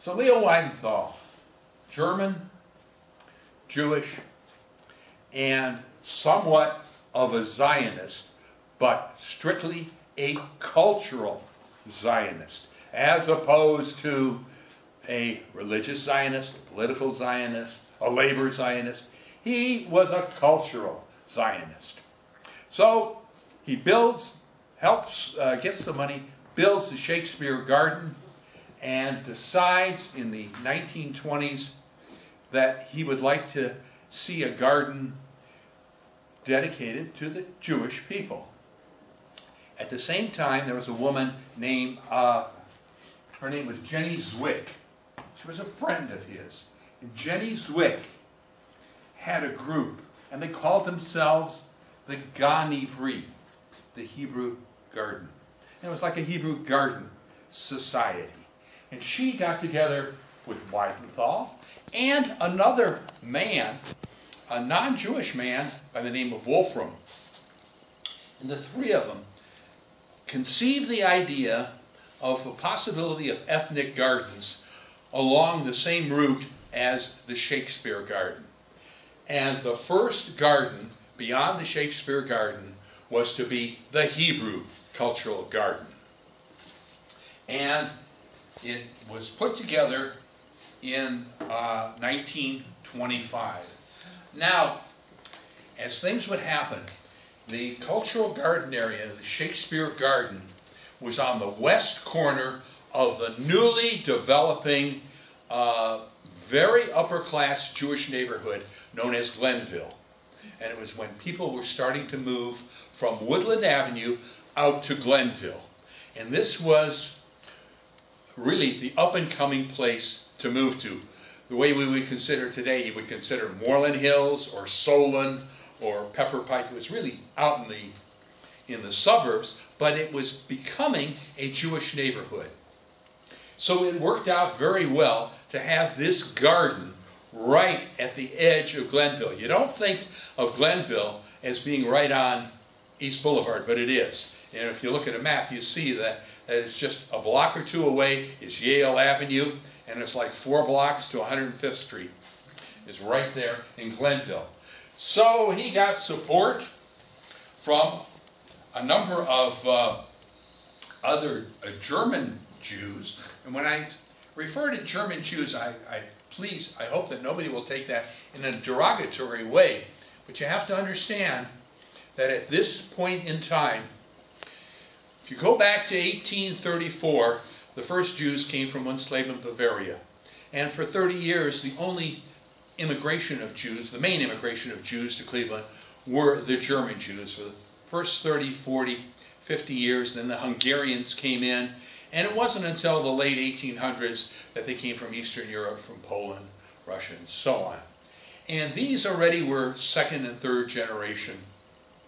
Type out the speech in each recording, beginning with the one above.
So Leo Weidenthal, German, Jewish, and somewhat of a Zionist, but strictly a cultural Zionist, as opposed to a religious Zionist, a political Zionist, a labor Zionist. He was a cultural Zionist. So he builds, gets the money, builds the Shakespeare Garden, and decides in the 1920s that he would like to see a garden dedicated to the Jewish people. At the same time, there was a woman named, her name was Jenny Zwick. She was a friend of his. And Jenny Zwick had a group, and they called themselves the Gan Ivri, the Hebrew Garden. And it was like a Hebrew garden society. And she got together with Weidenthal and another man, a non-Jewish man by the name of Wolfram. And the three of them conceived the idea of the possibility of ethnic gardens along the same route as the Shakespeare Garden. And the first garden beyond the Shakespeare Garden was to be the Hebrew Cultural Garden. And it was put together in 1925. Now, as things would happen, the Cultural Garden area, the Shakespeare Garden, was on the west corner of the newly developing, very upper-class Jewish neighborhood known as Glenville. And it was when people were starting to move from Woodland Avenue out to Glenville. And this was really the up-and-coming place to move to. The way we would consider today, you would consider Moreland Hills or Solon or Pepper Pike. It was really out in the suburbs, but it was becoming a Jewish neighborhood. So it worked out very well to have this garden right at the edge of Glenville. You don't think of Glenville as being right on East Boulevard, but it is. And if you look at a map, you see that it's just a block or two away is Yale Avenue, and it's like 4 blocks to 105th Street. It's right there in Glenville. So he got support from a number of other German Jews. And when I refer to German Jews, I hope that nobody will take that in a derogatory way. But you have to understand that at this point in time, if you go back to 1834, the first Jews came from Unsleben, Bavaria. And for 30 years, the only immigration of Jews, the main immigration of Jews to Cleveland, were the German Jews. For the first 30, 40, 50 years, then the Hungarians came in. And it wasn't until the late 1800s that they came from Eastern Europe, from Poland, Russia, and so on. And these already were second and third generation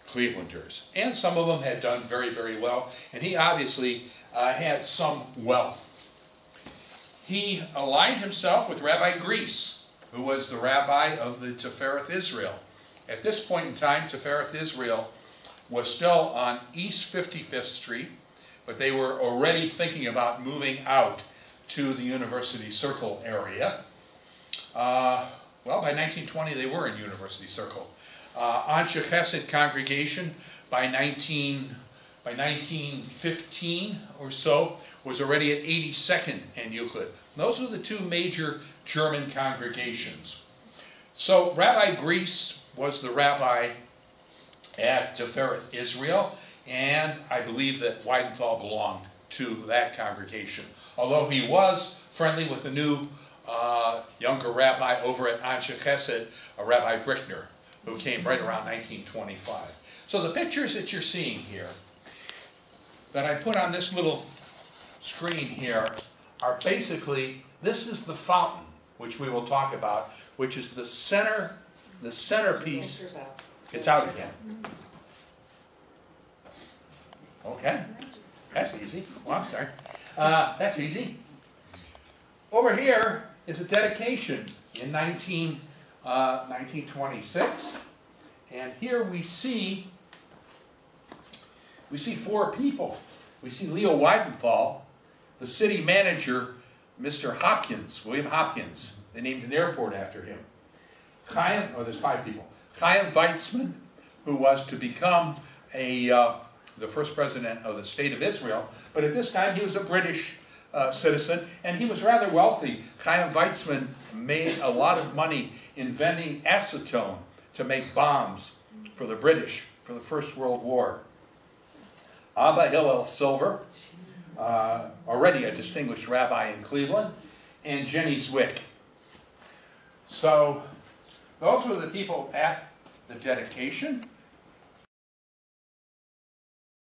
Clevelanders. And some of them had done very, very well. And he obviously had some wealth. He aligned himself with Rabbi Grease, who was the rabbi of the Tifereth Israel. At this point in time, Tifereth Israel was still on East 55th Street, but they were already thinking about moving out to the University Circle area. Well, by 1920, they were in University Circle. Anshe Chesed congregation by 1915 or so was already at 82nd and Euclid. Those were the two major German congregations. So Rabbi Grease was the rabbi at Tifereth Israel, and I believe that Weidenthal belonged to that congregation. Although he was friendly with the new younger rabbi over at Anshe Chesed, Rabbi Brickner, who came right around 1925. So the pictures that you're seeing here, that I put on this little screen here, are basically, this is the fountain, which we will talk about, which is the centerpiece. It's out again. Okay, that's easy. Well, I'm sorry. That's easy. Over here is a dedication in 1926, and here we see 4 people. We see Leo Weidenthal, the city manager Mr. Hopkins, William Hopkins. They named an airport after him. There's 5 people. Chaim Weizmann, who was to become the first president of the State of Israel, but at this time he was a British citizen, and he was rather wealthy. Chaim Weizmann made a lot of money inventing acetone to make bombs for the British for the First World War. Abba Hillel Silver, already a distinguished rabbi in Cleveland, and Jenny Zwick. So those were the people at the dedication.